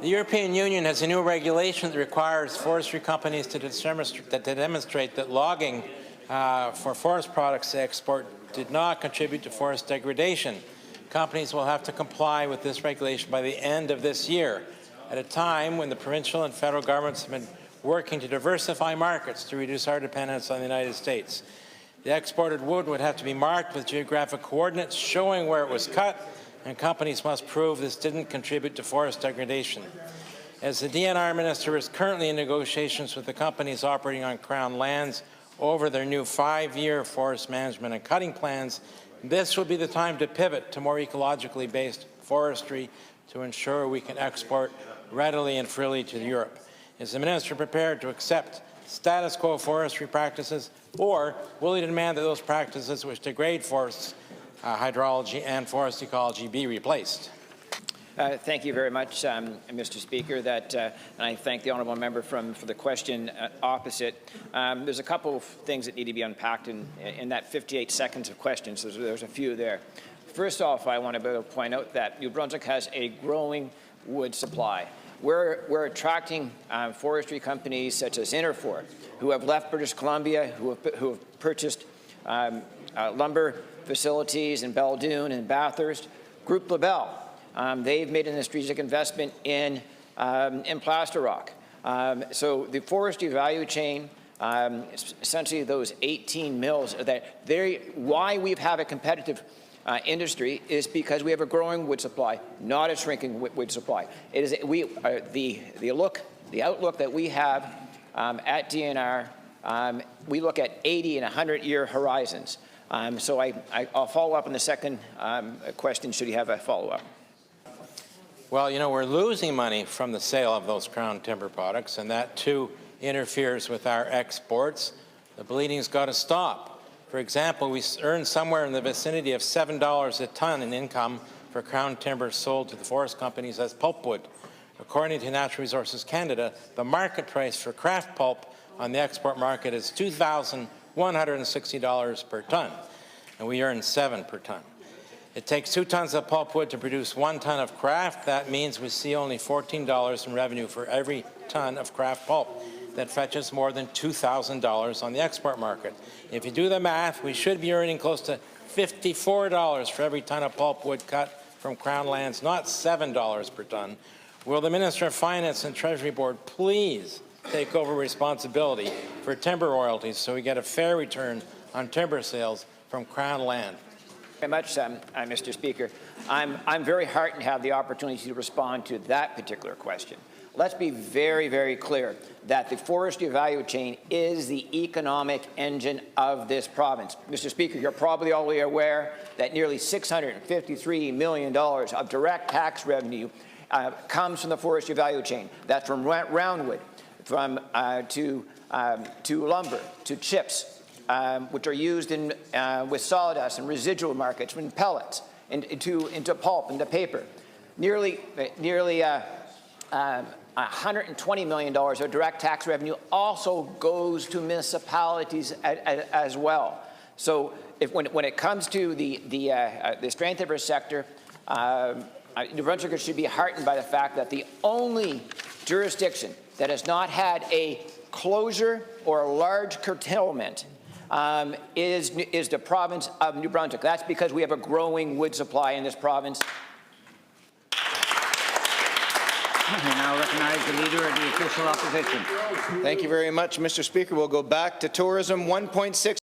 The European Union has a new regulation that requires forestry companies to demonstrate that logging for forest products they export did not contribute to forest degradation. Companies will have to comply with this regulation by the end of this year, at a time when the provincial and federal governments have been working to diversify markets to reduce our dependence on the United States. The exported wood would have to be marked with geographic coordinates showing where it was cut, and companies must prove this didn't contribute to forest degradation. As the DNR Minister is currently in negotiations with the companies operating on Crown lands over their new 5-year forest management and cutting plans, this will be the time to pivot to more ecologically based forestry to ensure we can export readily and freely to Europe. Is the Minister prepared to accept status quo forestry practices, or will he demand that those practices which degrade forests, hydrology and forest ecology be replaced? Thank you very much, Mr. Speaker. And I thank the honourable member for the question opposite. There's a couple of things that need to be unpacked in that 58 seconds of questions. There's a few there. First off, I want to point out that New Brunswick has a growing wood supply. We're attracting forestry companies such as Interfor, who have left British Columbia, who have purchased lumber facilities in Beldoon and Bathurst. Groupe LaBelle, they've made an strategic investment in plaster rock. So the forestry value chain, essentially those 18 mills, why we have a competitive industry is because we have a growing wood supply, not a shrinking wood supply. It is the outlook that we have at DNR. We look at 80 and 100-year horizons. So I'll follow up on the second question. Should you have a follow-up? Well, you know, we're losing money from the sale of those Crown timber products, and that too interferes with our exports. The bleeding's got to stop. For example, we earn somewhere in the vicinity of $7 a ton in income for Crown timber sold to the forest companies as pulpwood. According to Natural Resources Canada, the market price for kraft pulp on the export market is $2,160 per ton, and we earn $7 per ton. It takes 2 tons of pulpwood to produce 1 ton of kraft. That means we see only $14 in revenue for every ton of kraft pulp. That fetches more than $2,000 on the export market. If you do the math, we should be earning close to $54 for every ton of pulpwood cut from Crown lands, not $7 per ton. Will the Minister of Finance and Treasury Board please take over responsibility for timber royalties so we get a fair return on timber sales from Crown land? Very much, Mr. Speaker. I'm very heartened to have the opportunity to respond to that particular question. Let's be very, very clear that the forestry value chain is the economic engine of this province. Mr. Speaker, you're probably already aware that nearly $653 million of direct tax revenue comes from the forestry value chain. That's from roundwood, to lumber, to chips, which are used with sawdust and residual markets, in pellets, into pulp, into paper. Nearly $120 million of direct tax revenue also goes to municipalities as well. So when it comes to the strength of our sector, New Brunswickers should be heartened by the fact that the only jurisdiction that has not had a closure or a large curtailment is the province of New Brunswick. That's because we have a growing wood supply in this province. I now recognize the Leader of the Official Opposition. Thank you very much, Mr. Speaker. We'll go back to tourism. 1.6